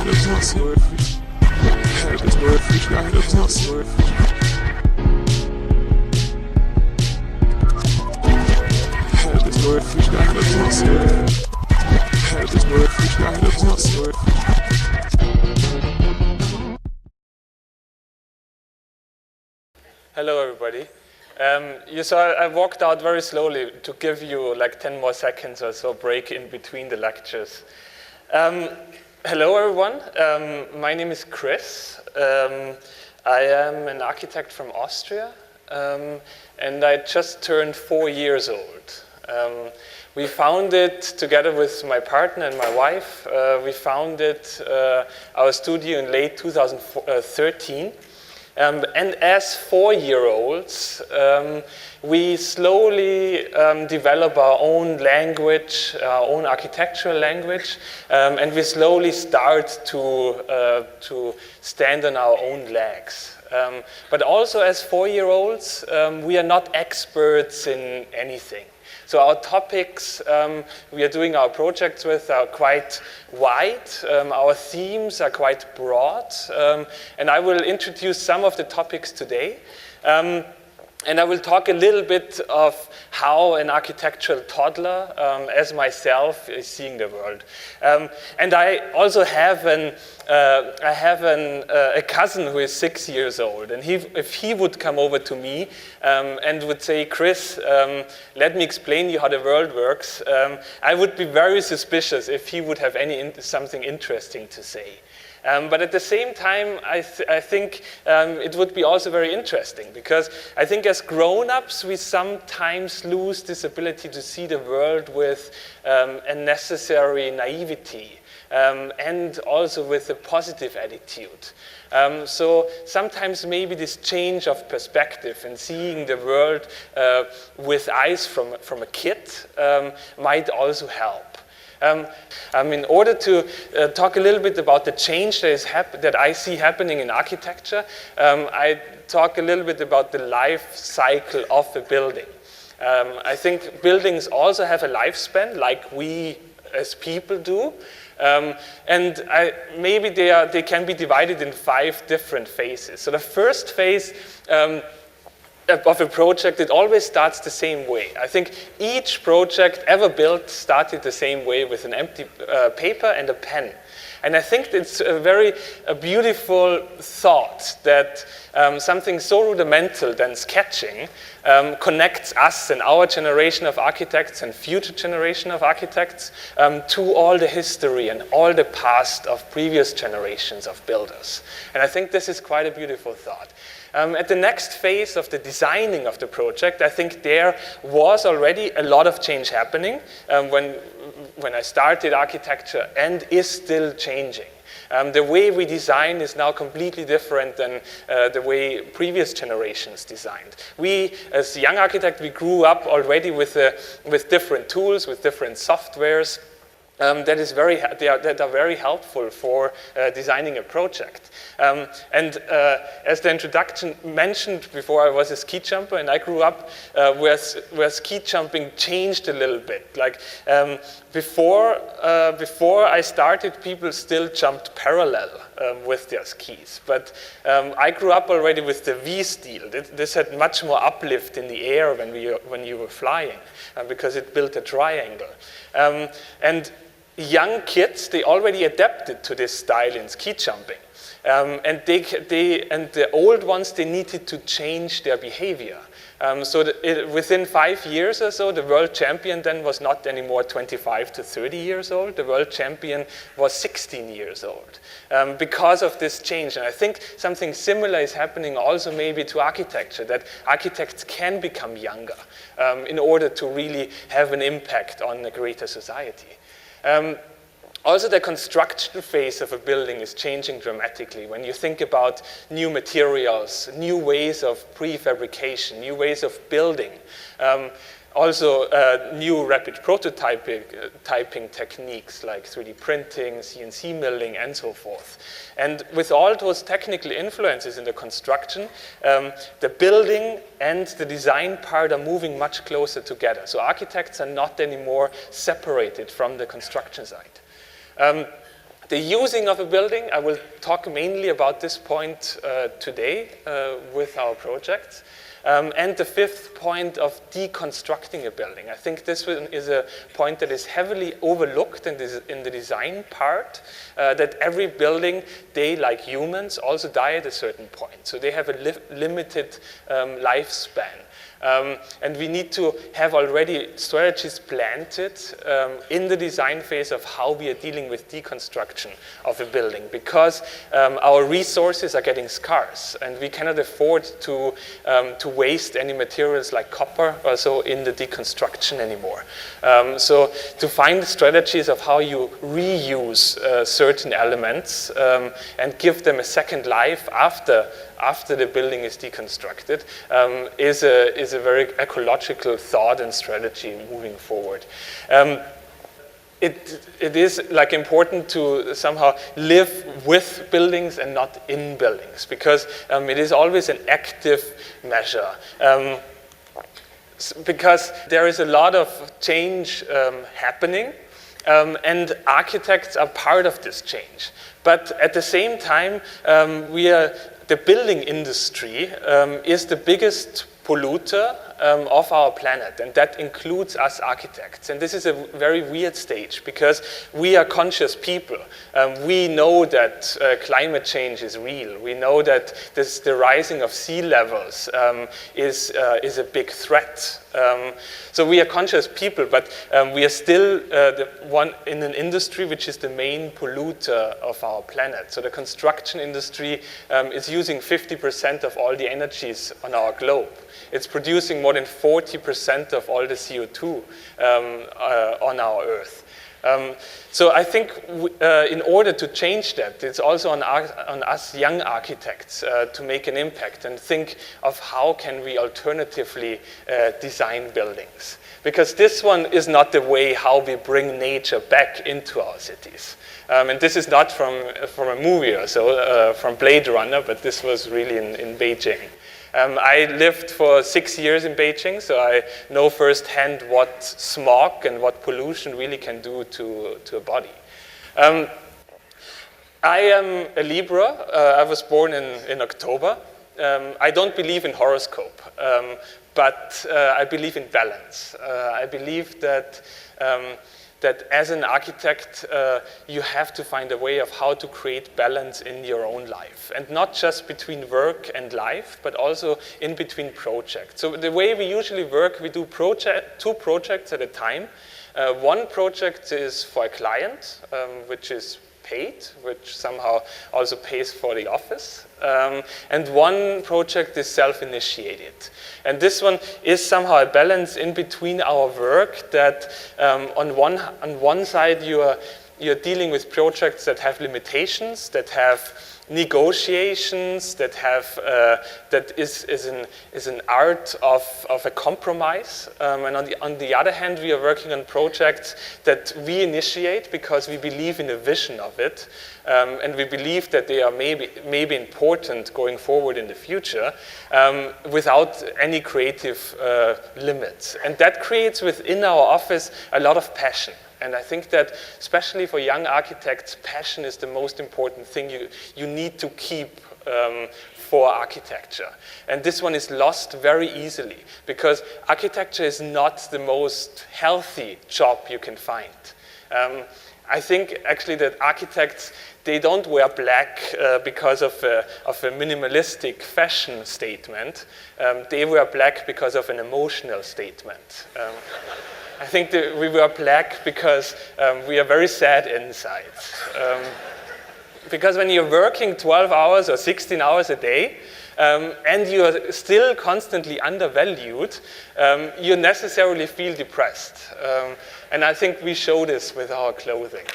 Hello, everybody. You saw I walked out very slowly to give you like 10 more seconds or so break in between the lectures. Hello, everyone. My name is Chris. I am an architect from Austria, and I just turned 4 years old. We founded, together with my partner and my wife, we founded our studio in late 2013. And as 4-year-olds, we slowly develop our own language, our own architectural language, and we slowly start to stand on our own legs. But also as 4-year-olds, we are not experts in anything. So our topics we are doing our projects with are quite wide. Our themes are quite broad. And I will introduce some of the topics today. And I will talk a little bit of how an architectural toddler, as myself, is seeing the world. And I also have a cousin who is 6 years old. And if he would come over to me and would say, Chris, let me explain you how the world works, I would be very suspicious if he would have something interesting to say. But at the same time, I think it would be also very interesting, because I think as grown-ups, we sometimes lose this ability to see the world with a necessary naivety and also with a positive attitude. So sometimes maybe this change of perspective and seeing the world with eyes from a kid might also help. In order to talk a little bit about the change that I see happening in architecture, I talk a little bit about the life cycle of a building. I think buildings also have a lifespan, like we as people do. And maybe they can be divided in 5 different phases. So the first phase of a project, it always starts the same way. I think each project ever built started the same way, with an empty paper and a pen. And I think it's a beautiful thought that something so rudimental than sketching connects us and our generation of architects and future generation of architects to all the history and all the past of previous generations of builders. And I think this is quite a beautiful thought. At the next phase of the designing of the project, I think there was already a lot of change happening when I started architecture, and is still changing. The way we design is now completely different than the way previous generations designed. We, as young architects, we grew up already with different tools, with different softwares. That are very helpful for designing a project. As the introduction mentioned before, I was a ski jumper, and I grew up where ski jumping changed a little bit. Like before I started, people still jumped parallel with their skis. But I grew up already with the V-steel. This had much more uplift in the air when you were flying, because it built a triangle. And young kids, they already adapted to this style in ski jumping. And the old ones, they needed to change their behavior. Within 5 years or so, the world champion then was not anymore 25 to 30 years old. The world champion was 16 years old because of this change. And I think something similar is happening also maybe to architecture, that architects can become younger in order to really have an impact on a greater society. Also, the construction phase of a building is changing dramatically. When you think about new materials, new ways of prefabrication, new ways of building, also new rapid prototyping techniques like 3D printing, CNC milling, and so forth. And with all those technical influences in the construction, the building and the design part are moving much closer together. So architects are not anymore separated from the construction site. The using of a building, I will talk mainly about this point today with our projects. And the fifth point of deconstructing a building. I think this one is a point that is heavily overlooked in the design part, that every building, they, like humans, also die at a certain point. So they have a limited lifespan. And we need to have already strategies planted in the design phase of how we are dealing with deconstruction of a building, because our resources are getting scarce and we cannot afford to waste any materials like copper or so in the deconstruction anymore. So to find strategies of how you reuse certain elements and give them a second life after the building is deconstructed is a very ecological thought and strategy moving forward. It is like important to somehow live with buildings and not in buildings, because it is always an active measure. Because there is a lot of change happening, and architects are part of this change. But at the same time, the building industry is the biggest polluter of our planet, and that includes us architects. And this is a very weird stage, because we are conscious people. We know that climate change is real. We know that the rising of sea levels is a big threat. So we are conscious people, but we are still the one in an industry which is the main polluter of our planet. So the construction industry is using 50% of all the energies on our globe. It's producing more than 40% of all the CO2 on our Earth. So I think in order to change that, it's also on us young architects to make an impact and think of how can we alternatively design buildings. Because this one is not the way how we bring nature back into our cities. And this is not from a movie or so, from Blade Runner, but this was really in Beijing. I lived for 6 years in Beijing, so I know firsthand what smog and what pollution really can do to a body. I am a Libra. I was born in October. I don't believe in horoscope, but I believe in balance. I believe that as an architect, you have to find a way of how to create balance in your own life. And not just between work and life, but also in between projects. So the way we usually work, we do two projects at a time. One project is for a client, which is paid, which somehow also pays for the office. And one project is self-initiated. And this one is somehow a balance in between our work, that on one side you're dealing with projects that have limitations, that have negotiations, that is an art of a compromise. And on the other hand, we are working on projects that we initiate because we believe in the vision of it, and we believe that they are maybe important going forward in the future, without any creative limits. And that creates within our office a lot of passion. And I think that, especially for young architects, passion is the most important thing you need to keep for architecture. And this one is lost very easily, because architecture is not the most healthy job you can find. I think actually that architects, they don't wear black because of a minimalistic fashion statement. They wear black because of an emotional statement. I think that we wear black because we are very sad inside. Because when you're working 12 hours or 16 hours a day, and you are still constantly undervalued, you necessarily feel depressed. And I think we show this with our clothing.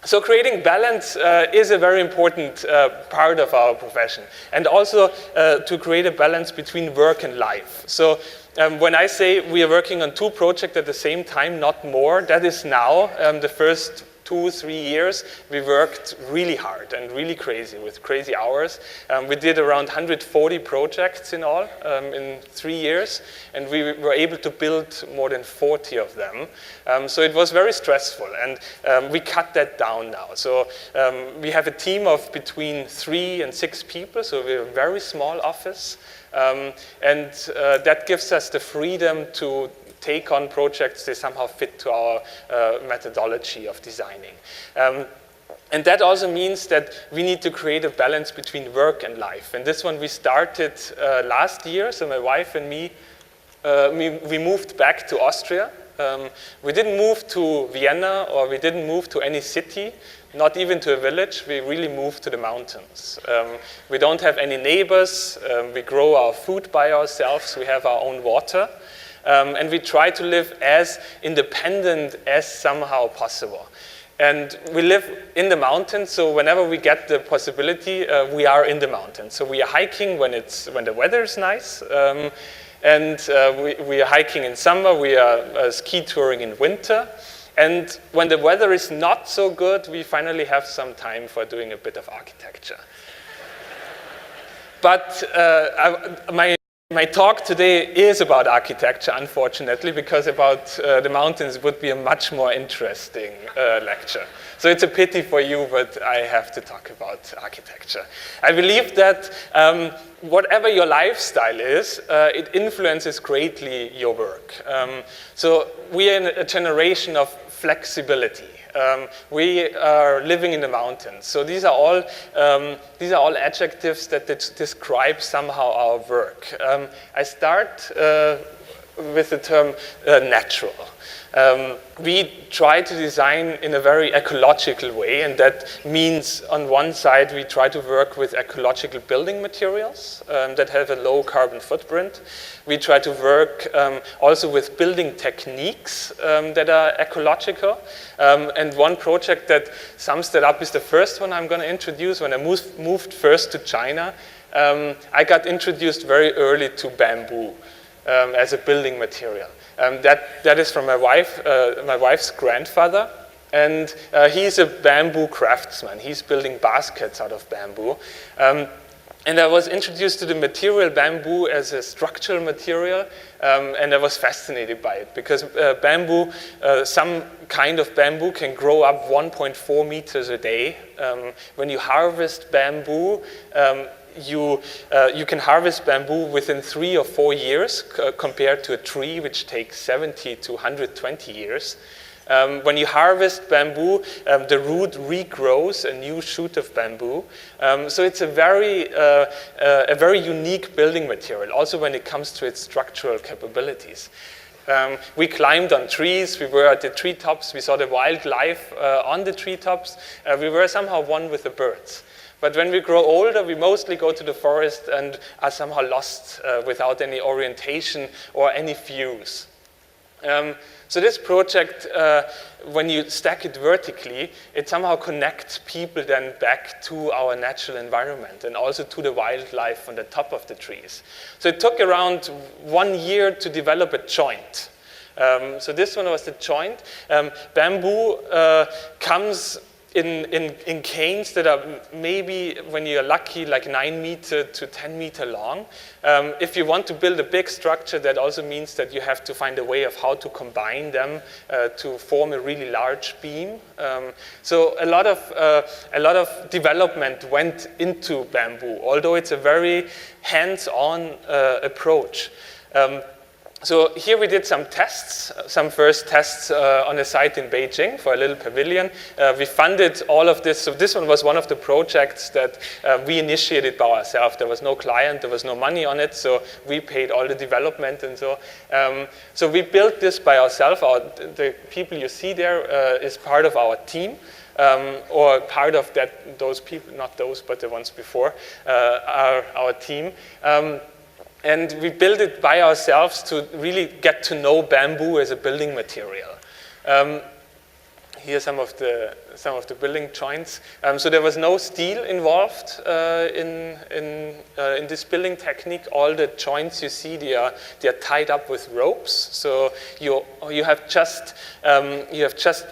So creating balance is a very important part of our profession. And also to create a balance between work and life. So when I say we are working on two projects at the same time, not more, that is now the first 2, 3 years, we worked really hard and really crazy, with crazy hours. We did around 140 projects in all in 3 years, and we were able to build more than 40 of them. So it was very stressful, and we cut that down now. So we have a team of between 3 and 6 people, so we're a very small office, and that gives us the freedom to take on projects that somehow fit to our methodology of designing. And that also means that we need to create a balance between work and life. And this one we started last year, so my wife and me, we moved back to Austria. We didn't move to Vienna, or we didn't move to any city, not even to a village. We really moved to the mountains. We don't have any neighbors. We grow our food by ourselves. We have our own water. And we try to live as independent as somehow possible. And we live in the mountains, so whenever we get the possibility, we are in the mountains. So we are hiking when the weather is nice, and we are hiking in summer. We are ski touring in winter. And when the weather is not so good, we finally have some time for doing a bit of architecture. But my talk today is about architecture, unfortunately, because about the mountains would be a much more interesting lecture. So it's a pity for you, but I have to talk about architecture. I believe that whatever your lifestyle is, it influences greatly your work. So we are in a generation of flexibility. We are living in the mountains. So these are all adjectives that describe somehow our work. I start with the term natural. We try to design in a very ecological way, and that means on one side we try to work with ecological building materials that have a low carbon footprint. We try to work also with building techniques that are ecological. And one project that sums that up is the first one I'm going to introduce. When I moved first to China, I got introduced very early to bamboo as a building material. That is from my wife's grandfather, and he's a bamboo craftsman. He's building baskets out of bamboo. And I was introduced to the material bamboo as a structural material, and I was fascinated by it, because bamboo, some kind of bamboo can grow up 1.4 meters a day. When you harvest bamboo, you can harvest bamboo within 3 or 4 years compared to a tree which takes 70 to 120 years. When you harvest bamboo, the root regrows a new shoot of bamboo. So it's a very unique building material, also when it comes to its structural capabilities. We climbed on trees, we were at the treetops, we saw the wildlife on the treetops. We were somehow one with the birds. But when we grow older, we mostly go to the forest and are somehow lost without any orientation or any views. So this project, when you stack it vertically, it somehow connects people then back to our natural environment and also to the wildlife on the top of the trees. So it took around 1 year to develop a joint. So this one was the joint. Bamboo comes in canes that are maybe, when you're lucky, like 9 meter to 10 meter long. If you want to build a big structure, that also means that you have to find a way of how to combine them to form a really large beam. So a lot of development went into bamboo, although it's a very hands-on approach. So here we did some tests, some first tests on a site in Beijing for a little pavilion. We funded all of this. So this one was one of the projects that we initiated by ourselves. There was no client, there was no money on it, so we paid all the development and so. So we built this by ourselves. The people you see there is part of our team. Or part of those people, not those, but the ones before, are our team. And we built it by ourselves to really get to know bamboo as a building material. here are some of the building joints. So there was no steel involved in this building technique. All the joints you see, they are tied up with ropes. So you have just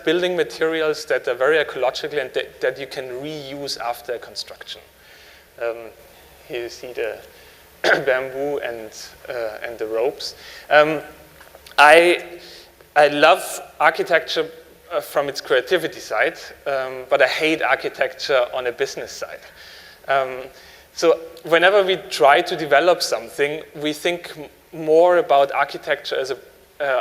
building materials that are very ecological and that you can reuse after construction. Here you see the bamboo and the ropes. I love architecture from its creativity side, but I hate architecture on a business side. So whenever we try to develop something, we think more about architecture as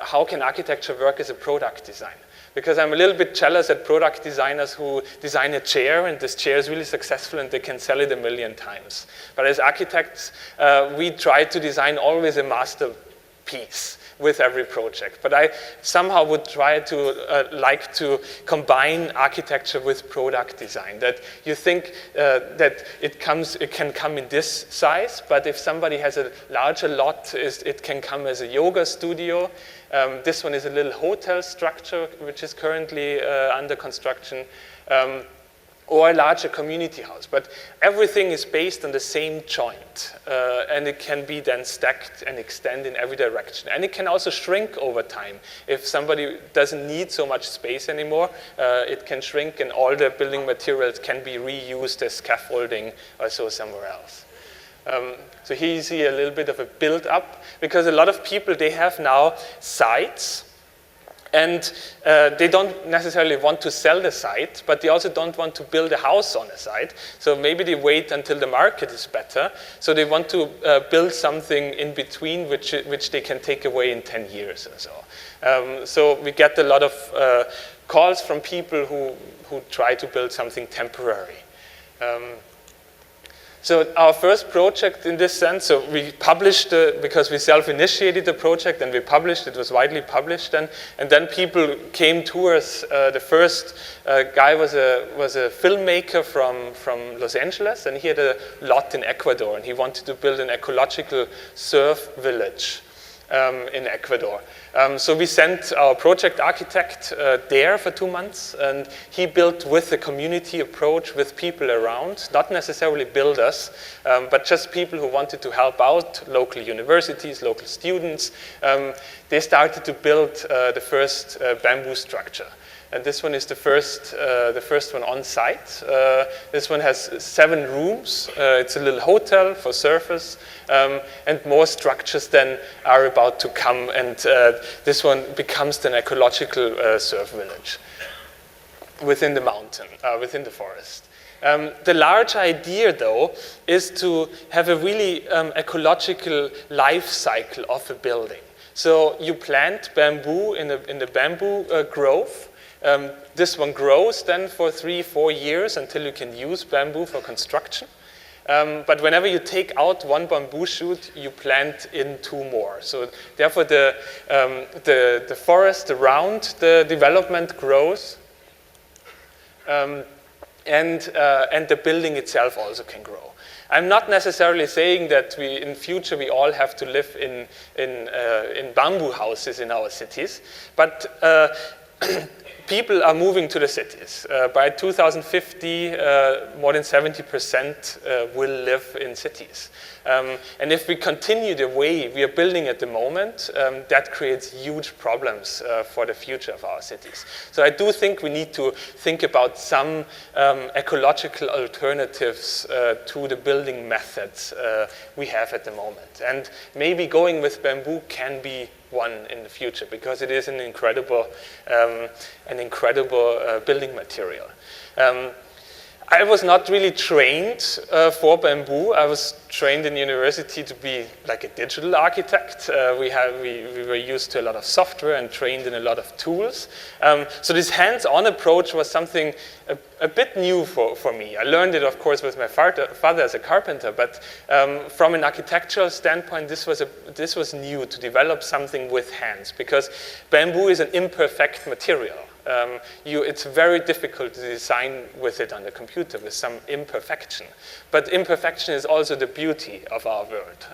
how can architecture work as a product design? Because I'm a little bit jealous at product designers who design a chair, and this chair is really successful and they can sell it 1,000,000 times. But as architects, we try to design always a masterpiece with every project. But I somehow would try to like to combine architecture with product design. That you think that it can come in this size, but if somebody has a larger lot, it can come as a yoga studio. This one is a little hotel structure, which is currently under construction. Or a larger community house. But everything is based on the same joint, and it can be then stacked and extend in every direction. And it can also shrink over time. If somebody doesn't need so much space anymore, it can shrink, and all the building materials can be reused as scaffolding or so somewhere else. So here you see a little bit of a build-up, because a lot of people, they have now sites. And they don't necessarily want to sell the site, but they also don't want to build a house on the site. So maybe they wait until the market is better. So they want to build something in between, which they can take away in 10 years or so. So we get a lot of calls from people who try to build something temporary. So our first project in this sense, so we published, because we self-initiated the project and we published, it was widely published, and then people came to us. The first guy was a filmmaker from Los Angeles, and he had a lot in Ecuador, and he wanted to build an ecological surf village in Ecuador. So we sent our project architect there for 2 months, and he built with a community approach with people around, not necessarily builders, but just people who wanted to help out, local universities, local students. They started to build the first bamboo structure. And this one is the first one on site. This one has 7 rooms. It's a little hotel for surfers, and more structures then are about to come. And this one becomes an ecological surf village within the mountain, within the forest. The large idea, though, is to have a really ecological life cycle of a building. So you plant bamboo in the bamboo grove. This one grows then for 3-4 years until you can use bamboo for construction. But whenever you take out one bamboo shoot, you plant in 2 more. So therefore, the forest around the development grows, and the building itself also can grow. I'm not necessarily saying that in future we all have to live in bamboo houses in our cities, but people are moving to the cities. By 2050, more than 70% will live in cities. And if we continue the way we are building at the moment, that creates huge problems for the future of our cities. So I do think we need to think about some ecological alternatives to the building methods we have at the moment. And maybe going with bamboo can be one in the future, because it is an incredible building material. I was not really trained for bamboo. I was trained in university to be like a digital architect. We were used to a lot of software and trained in a lot of tools. So this hands-on approach was something a bit new for me. I learned it, of course, with my father as a carpenter, but from an architectural standpoint, this was new, to develop something with hands, because bamboo is an imperfect material. It's very difficult to design with it on the computer with some imperfection. But imperfection is also the beauty of our world.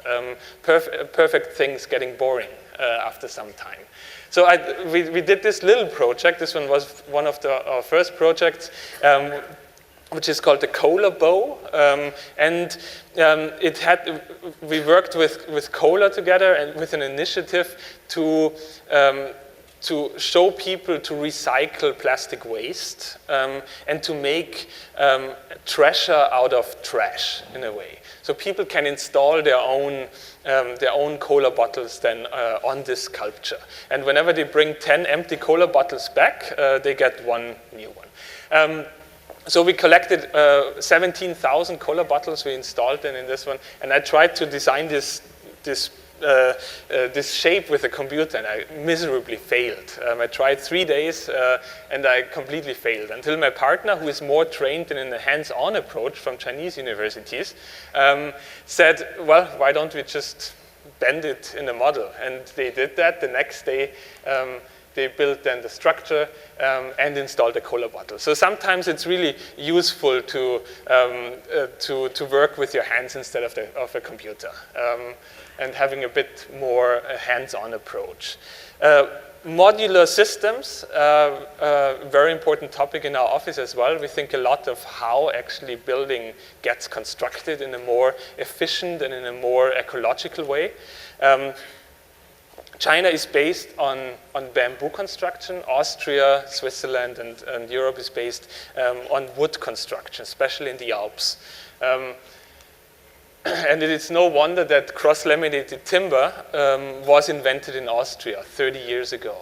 Perfect things getting boring after some time. So we did this little project. This one was one of our first projects, which is called the Cola Bow, and we worked with Cola together and with an initiative to show people to recycle plastic waste and to make treasure out of trash in a way. So people can install their own cola bottles then on this sculpture. And whenever they bring 10 empty cola bottles back, they get one new one. So we collected 17,000 cola bottles. We installed them in this one, and I tried to design this shape with a computer, and I miserably failed. I tried 3 days, and I completely failed, until my partner, who is more trained in a hands-on approach from Chinese universities, said, well, why don't we just bend it in a model? And they did that. The next day, they built then the structure and installed a cola bottle. So sometimes it's really useful to work with your hands instead of a computer, and having a bit more hands-on approach. Modular systems, very important topic in our office as well. We think a lot of how actually building gets constructed in a more efficient and in a more ecological way. China is based on bamboo construction. Austria, Switzerland, and Europe is based on wood construction, especially in the Alps. And it is no wonder that cross-laminated timber was invented in Austria 30 years ago.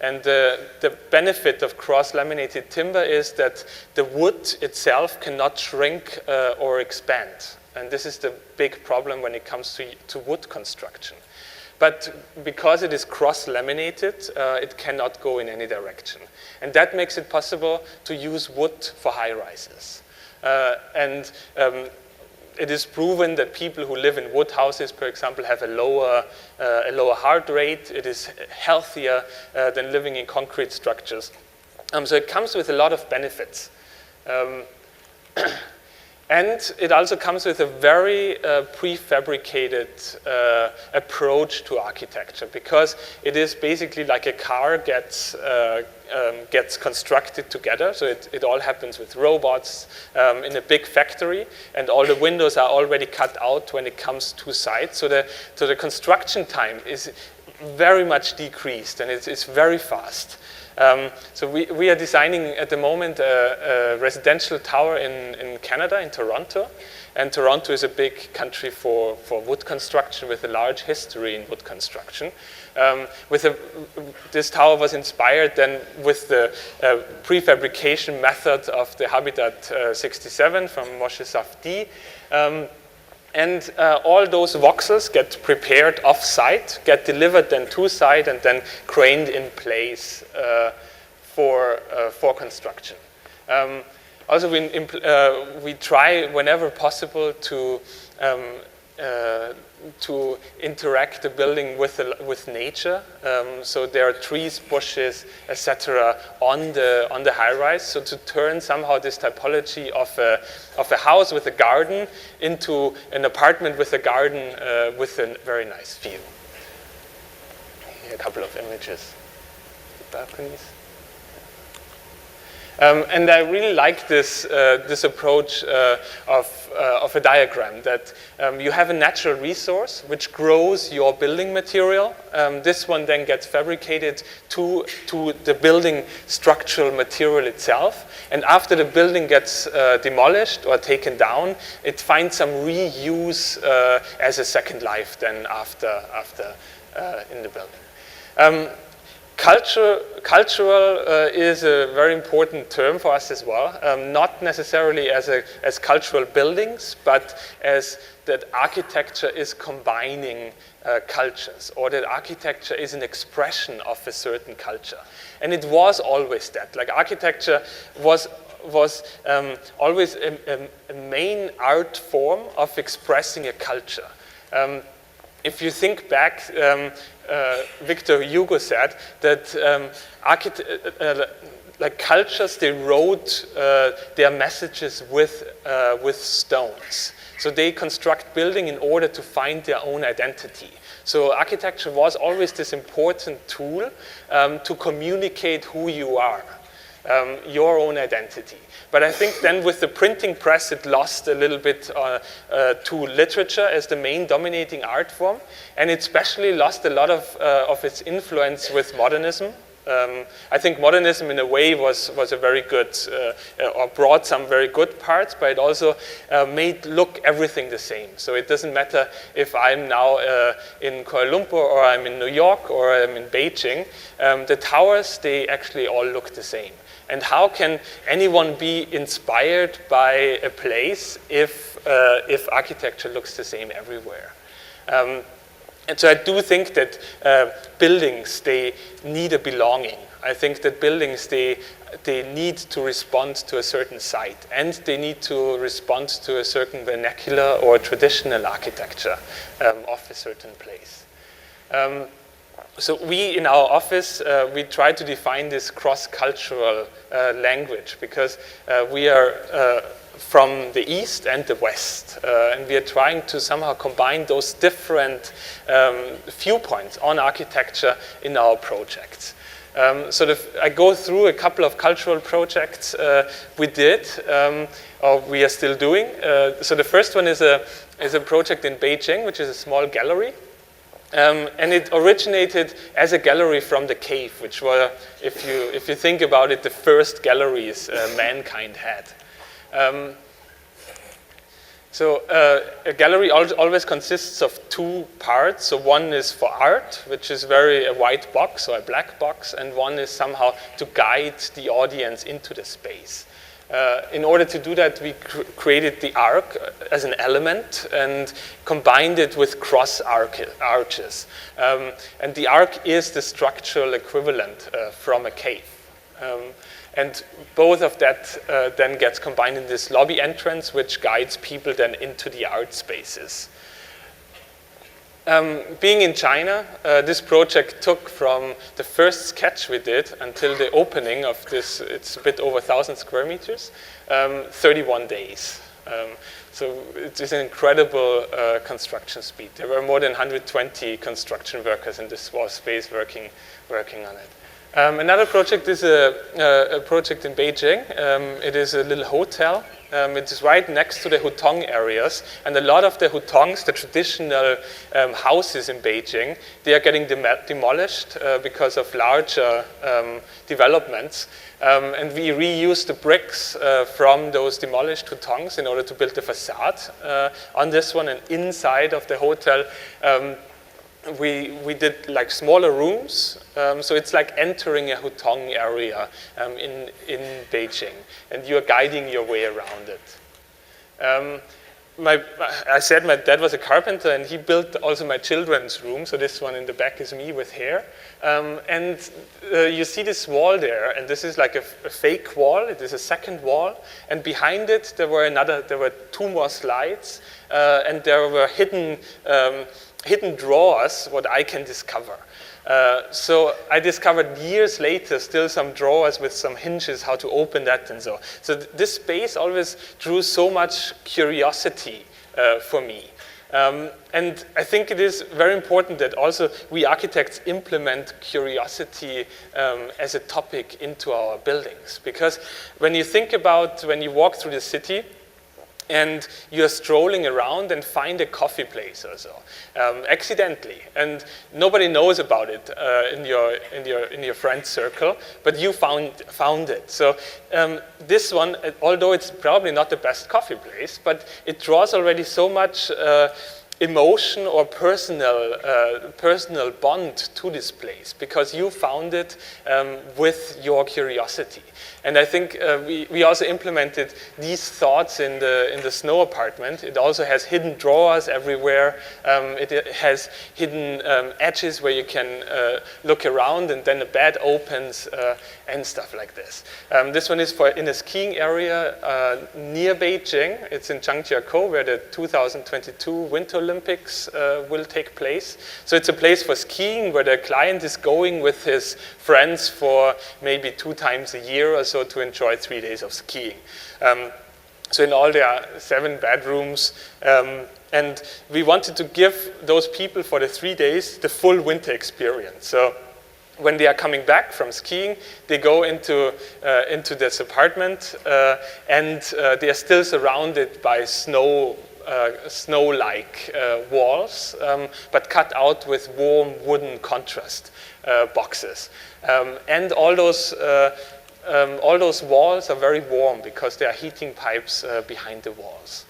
And the benefit of cross-laminated timber is that the wood itself cannot shrink or expand. And this is the big problem when it comes to wood construction. But because it is cross-laminated, it cannot go in any direction. And that makes it possible to use wood for high-rises. It is proven that people who live in wood houses, for example, have a lower heart rate. It is healthier than living in concrete structures. So it comes with a lot of benefits. And it also comes with a very prefabricated approach to architecture, because it is basically like a car gets constructed together. So it all happens with robots in a big factory, and all the windows are already cut out when it comes to site. So the construction time is very much decreased, and it's very fast. So we are designing at the moment a residential tower in Canada, in Toronto. And Toronto is a big country for wood construction, with a large history in wood construction. This tower was inspired then with the prefabrication method of the Habitat 67 from Moshe Safdie. And all those voxels get prepared off-site, get delivered then to site, and then craned in place for construction. Also, we try whenever possible to interact the building with nature. So there are trees, bushes, etc. on the high-rise. So to turn somehow this typology of a house with a garden into an apartment with a garden with a very nice view. Here, a couple of images. The balconies. And I really like this approach of a diagram, that you have a natural resource which grows your building material. This one then gets fabricated to the building structural material itself. And after the building gets demolished or taken down, it finds some reuse as a second life then after in the building. Cultural is a very important term for us as well, not necessarily as cultural buildings, but as that architecture is combining cultures, or that architecture is an expression of a certain culture. And it was always that. Like, architecture was always a main art form of expressing a culture. If you think back, Victor Hugo said that like cultures, they wrote their messages with stones. So they construct building in order to find their own identity. So architecture was always this important tool to communicate who you are, your own identity. But I think then with the printing press, it lost a little bit to literature as the main dominating art form, and it especially lost a lot of its influence with modernism. I think modernism in a way was a very good, or brought some very good parts, but it also made look everything the same. So it doesn't matter if I'm now in Kuala Lumpur or I'm in New York or I'm in Beijing, the towers, they actually all look the same. And how can anyone be inspired by a place if architecture looks the same everywhere? And so I do think that buildings, they need a belonging. I think that buildings, they need to respond to a certain site, and they need to respond to a certain vernacular or traditional architecture of a certain place. So we, in our office, we try to define this cross-cultural language, because we are from the East and the West, and we are trying to somehow combine those different viewpoints on architecture in our projects. So I go through a couple of cultural projects we did, or we are still doing. So the first one is a project in Beijing, which is a small gallery. And it originated as a gallery from the cave, which were, if you think about it, the first galleries mankind had. So a gallery always consists of two parts. So one is for art, which is a white box or a black box, and one is somehow to guide the audience into the space. In order to do that, we created the arc as an element and combined it with cross arches. And the arc is the structural equivalent from a cave. And both of that then gets combined in this lobby entrance, which guides people then into the art spaces. Being in China, this project took from the first sketch we did until the opening of this, it's a bit over 1,000 square meters, 31 days. So it is an incredible construction speed. There were more than 120 construction workers in this small space working on it. Another project is a project in Beijing. It is a little hotel. It is right next to the hutong areas, and a lot of the hutongs, the traditional houses in Beijing, they are getting demolished because of larger developments. And we reused the bricks from those demolished hutongs in order to build the facade on this one. And inside of the hotel, we did like smaller rooms, so it's like entering a hutong area in Beijing, and you're guiding your way around it. I said my dad was a carpenter, and he built also my children's room, so this one in the back is me with hair. And you see this wall there, and this is like a fake wall. It is a second wall, and behind it there were two more slides, and there were hidden drawers, what I can discover. So I discovered years later still some drawers with some hinges, how to open that and so. So this space always drew so much curiosity for me. And I think it is very important that also we architects implement curiosity as a topic into our buildings. Because when you think about, when you walk through the city, and you're strolling around and find a coffee place or so, accidentally, and nobody knows about it in your friend circle, but you found it. So this one, although it's probably not the best coffee place, but it draws already so much emotion or personal bond to this place, because you found it with your curiosity. And I think we also implemented these thoughts in the Snow apartment. It also has hidden drawers everywhere. It has hidden edges where you can look around, and then a bed opens and stuff like this. This one is in a skiing area near Beijing. It's in Zhangjiakou, where the 2022 Winter Olympics will take place. So it's a place for skiing where the client is going with his friends for maybe 2 times a year or so to enjoy 3 days of skiing. So in all there are 7 bedrooms, and we wanted to give those people for the 3 days the full winter experience. So when they are coming back from skiing, they go into this apartment, and they are still surrounded by snow-like walls, but cut out with warm wooden contrast boxes. And all those walls are very warm because there are heating pipes behind the walls.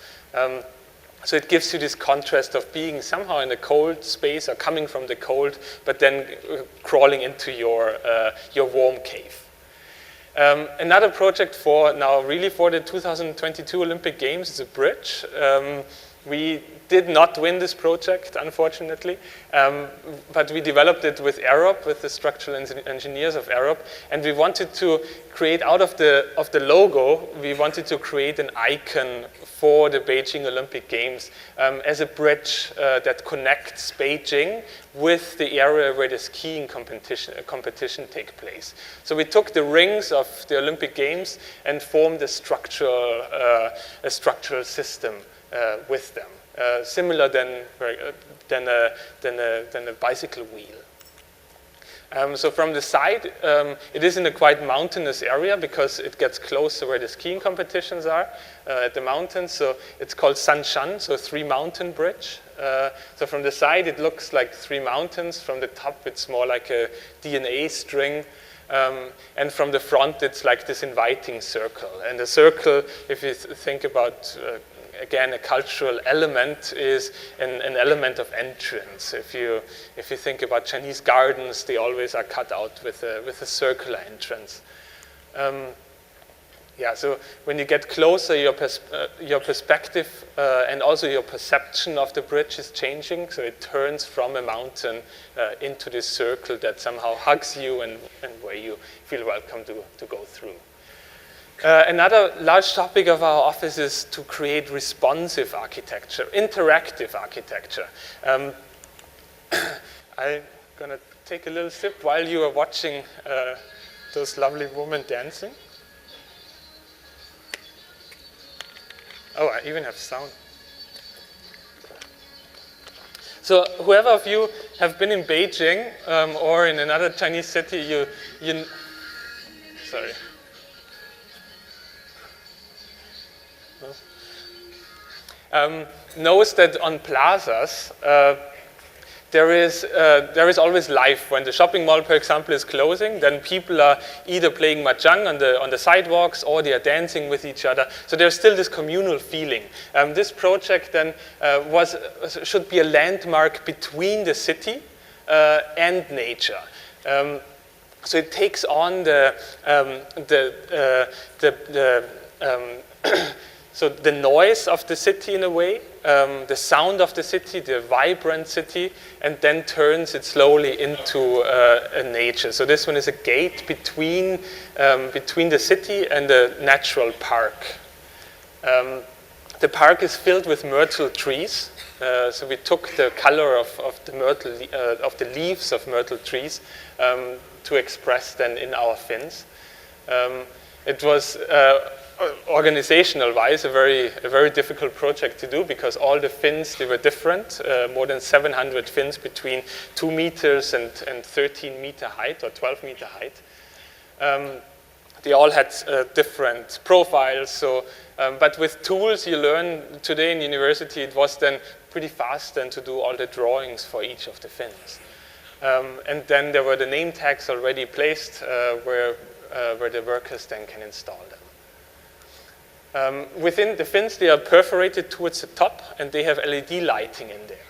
So it gives you this contrast of being somehow in a cold space or coming from the cold, but then crawling into your warm cave. Another project for the 2022 Olympic Games is a bridge. We did not win this project, unfortunately, but we developed it with Arup, with the structural engineers of Arup, and we wanted to create out of the logo, we wanted to create an icon for the Beijing Olympic Games as a bridge that connects Beijing with the area where the skiing competition take place. So we took the rings of the Olympic Games and formed a structural system with them, similar than a bicycle wheel. So from the side, it is in a quite mountainous area because it gets close to where the skiing competitions are at the mountains. So it's called Sanshan, so 3 mountain bridge. So from the side, it looks like 3 mountains. From the top, it's more like a DNA string. And from the front, it's like this inviting circle. And the circle, if you think about again, a cultural element is an element of entrance. If you think about Chinese gardens, they always are cut out with a circular entrance. Yeah, so when you get closer, your perspective and also your perception of the bridge is changing. So it turns from a mountain into this circle that somehow hugs you and where you feel welcome to go through. Another large topic of our office is to create responsive architecture, interactive architecture. I'm going to take a little sip while you are watching those lovely women dancing. Oh, I even have sound. So whoever of you have been in Beijing or in another Chinese city, you sorry. Knows that on plazas there is always life. When the shopping mall, for example, is closing, then people are either playing mahjong on the sidewalks or they are dancing with each other. So there's still this communal feeling. This project then should be a landmark between the city and nature. So it takes on so the noise of the city in a way, the sound of the city, the vibrant city, and then turns it slowly into a nature. So this one is a gate between the city and the natural park. The park is filled with myrtle trees. So we took the color of the leaves of myrtle trees to express them in our fins. It was organizational-wise, a very difficult project to do because all the fins, they were different, more than 700 fins between 2 meters and 13 meter height or 12 meter height. They all had different profiles, so, but with tools you learn today in university, it was then pretty fast then to do all the drawings for each of the fins. And then there were the name tags already placed where the workers then can install them. Within the fins, they are perforated towards the top, and they have LED lighting in there.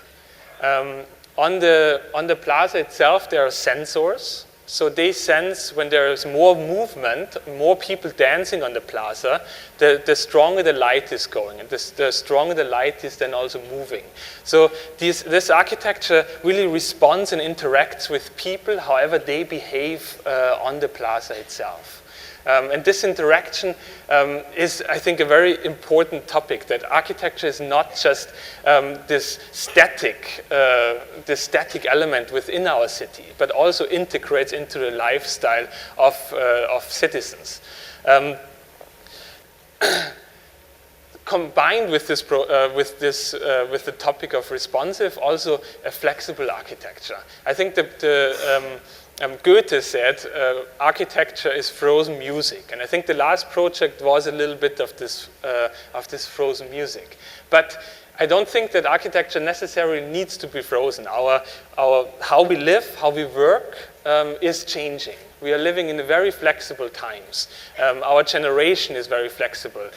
On the plaza itself, there are sensors. So they sense when there is more movement, more people dancing on the plaza, the stronger the light is going, and the stronger the light is then also moving. So this architecture really responds and interacts with people however they behave on the plaza itself. And this interaction is, I think, a very important topic, that architecture is not just this static element within our city, but also integrates into the lifestyle of citizens. Combined with this, with the topic of responsive, also a flexible architecture. I think that Goethe said, architecture is frozen music, and I think the last project was a little bit of this frozen music. But I don't think that architecture necessarily needs to be frozen. How we live, how we work is changing. We are living in very flexible times. Our generation is very flexible.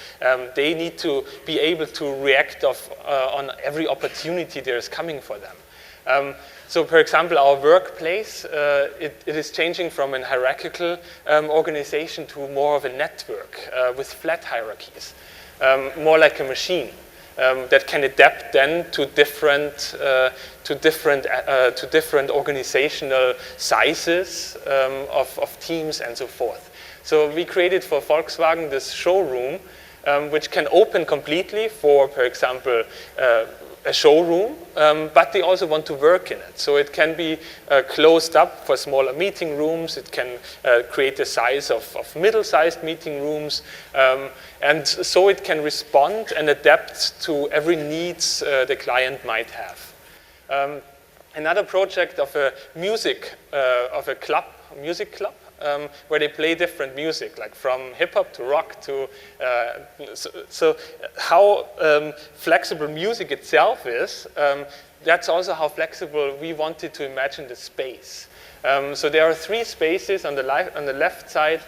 They need to be able to react on every opportunity that is coming for them. So, for example, our workplace, it is changing from a hierarchical organization to more of a network with flat hierarchies, more like a machine that can adapt then to different organizational sizes of teams and so forth. So we created for Volkswagen this showroom, which can open completely for example, a showroom, but they also want to work in it. So it can be closed up for smaller meeting rooms. It can create the size of middle-sized meeting rooms. And so it can respond and adapt to every needs the client might have. Another project of a music club, where they play different music, like from hip-hop to rock to... So how flexible music itself is, that's also how flexible we wanted to imagine the space. So there are three spaces. On the left side,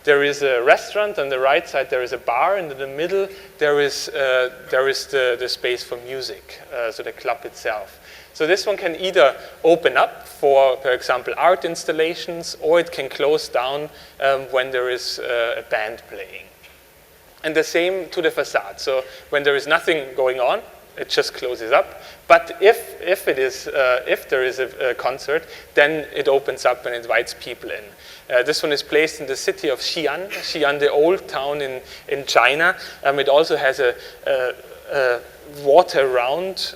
there is a restaurant. On the right side, there is a bar. And in the middle, there is the space for music, so the club itself. So this one can either open up for example, art installations, or it can close down when there is a band playing. And the same to the facade. So when there is nothing going on, it just closes up. But if there is a concert, then it opens up and invites people in. This one is placed in the city of Xi'an, the old town in China. It also has a water around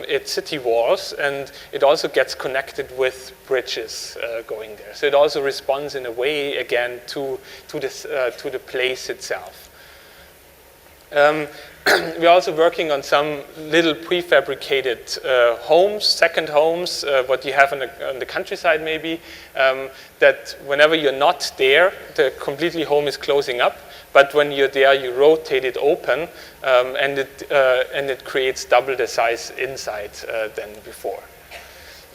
its city walls, and it also gets connected with bridges going there. So it also responds in a way, again, to the place itself. We're also working on some little prefabricated homes, second homes, what you have on the countryside maybe, that whenever you're not there, the completely home is closing up. But when you're there, you rotate it open, and it creates double the size inside than before.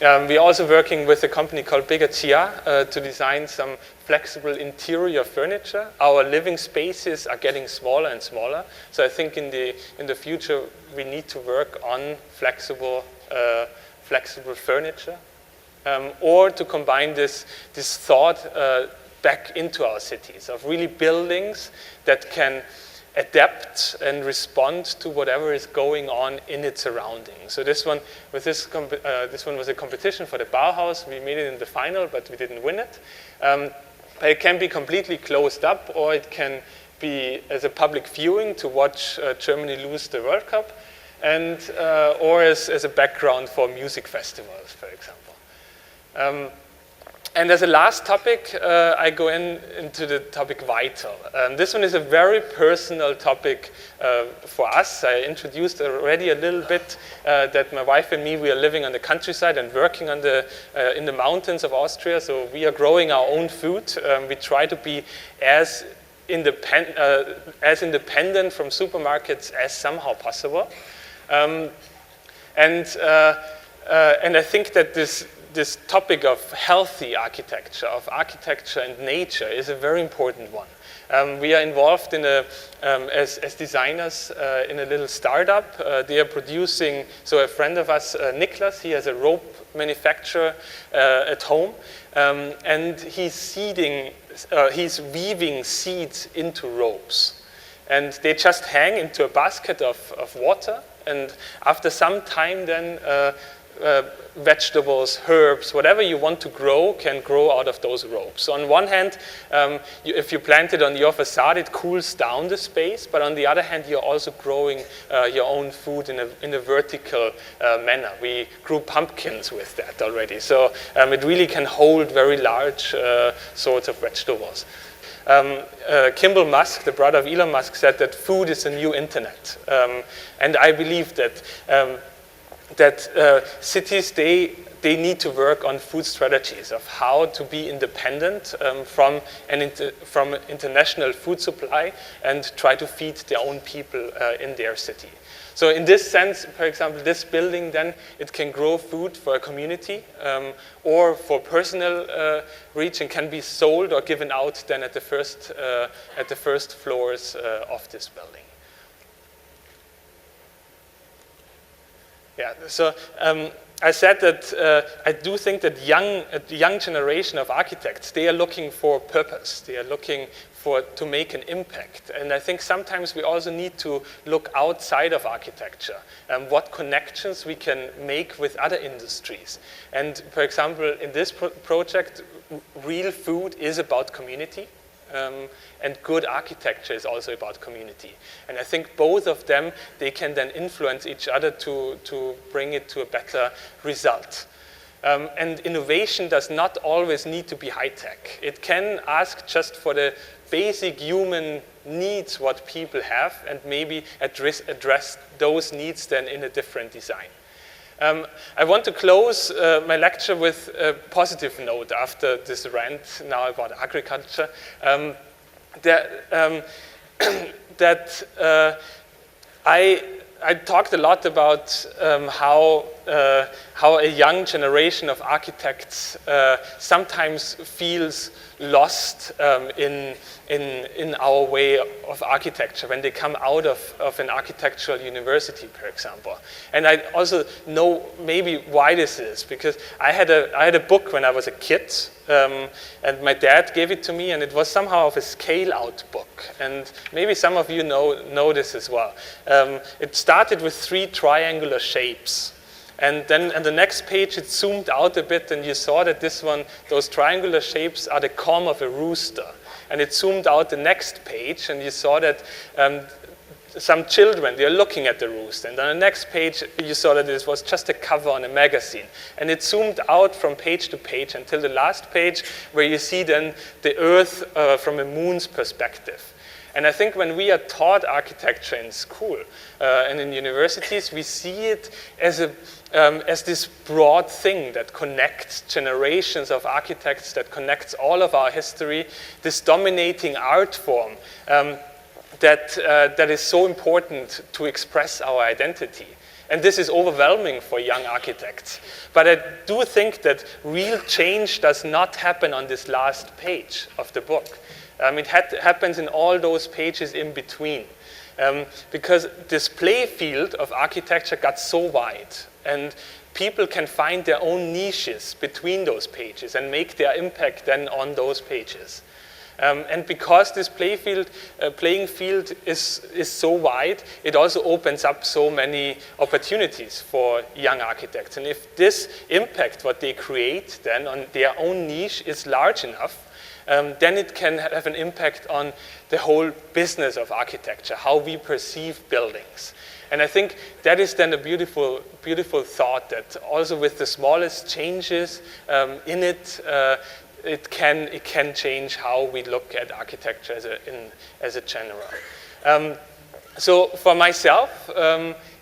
We're also working with a company called Beijing to design some flexible interior furniture. Our living spaces are getting smaller and smaller, so I think in the future we need to work on flexible furniture, or to combine this thought back into our cities, of really buildings that can adapt and respond to whatever is going on in its surroundings. So this one was a competition for the Bauhaus. We made it in the final, but we didn't win it. But it can be completely closed up, or it can be as a public viewing to watch Germany lose the World Cup, and or as a background for music festivals, for example. And as a last topic, I go into the topic vital. This one is a very personal topic for us. I introduced already a little bit that my wife and me, we are living on the countryside and working in the mountains of Austria. So we are growing our own food. We try to be as independent from supermarkets as somehow possible. And I think that this topic of healthy architecture, of architecture and nature, is a very important one. We are involved in as designers in a little startup. They are producing, so a friend of us, Niklas, he has a rope manufacturer at home, and he's weaving seeds into ropes. And they just hang into a basket of water, and after some time then vegetables, herbs, whatever you want to grow can grow out of those ropes. So on one hand, if you plant it on your facade, it cools down the space, but on the other hand, you're also growing your own food in a vertical manner. We grew pumpkins with that already, so it really can hold very large sorts of vegetables. Kimball Musk, the brother of Elon Musk, said that food is the new internet, and I believe that cities, they need to work on food strategies of how to be independent from international food supply and try to feed their own people in their city. So in this sense, for example, this building then, it can grow food for a community or for personal reach, and can be sold or given out then at the first floors of this building. Yeah, so I said that I do think that the young generation of architects, they are looking for purpose. They are looking to make an impact. And I think sometimes we also need to look outside of architecture, what connections we can make with other industries. And for example, in this project, real food is about community. And good architecture is also about community. And I think both of them, they can then influence each other to bring it to a better result. And innovation does not always need to be high-tech. It can ask just for the basic human needs what people have, and maybe address those needs then in a different design. I want to close my lecture with a positive note after this rant now about agriculture. I talked a lot about how a young generation of architects sometimes feels lost in our way of architecture when they come out of an architectural university, for example. And I also know maybe why this is, because I had a book when I was a kid, and my dad gave it to me, and it was somehow of a scale-out book. And maybe some of you know this as well. It started with 3 triangular shapes. And then on the next page, it zoomed out a bit, and you saw that those triangular shapes are the comb of a rooster. And it zoomed out the next page, and you saw that some children, they're looking at the rooster. And on the next page, you saw that this was just a cover on a magazine. And it zoomed out from page to page until the last page, where you see then the Earth from a moon's perspective. And I think when we are taught architecture in school and in universities, we see it as this broad thing that connects generations of architects, that connects all of our history, this dominating art form that is so important to express our identity. And this is overwhelming for young architects. But I do think that real change does not happen on this last page of the book. It happens in all those pages in between. Because this play field of architecture got so wide, and people can find their own niches between those pages and make their impact then on those pages. And because this playing field is so wide, it also opens up so many opportunities for young architects. And if this impact, what they create then on their own niche, is large enough, then it can have an impact on the whole business of architecture, how we perceive buildings. And I think that is then a beautiful, beautiful thought, that also with the smallest changes in it, it can change how we look at architecture as a general. So for myself,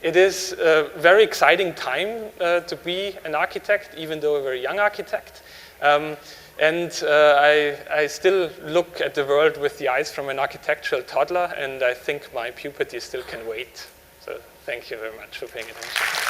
it is a very exciting time to be an architect, even though a very young architect. And I still look at the world with the eyes from an architectural toddler, and I think my puberty still can wait. So thank you very much for paying attention.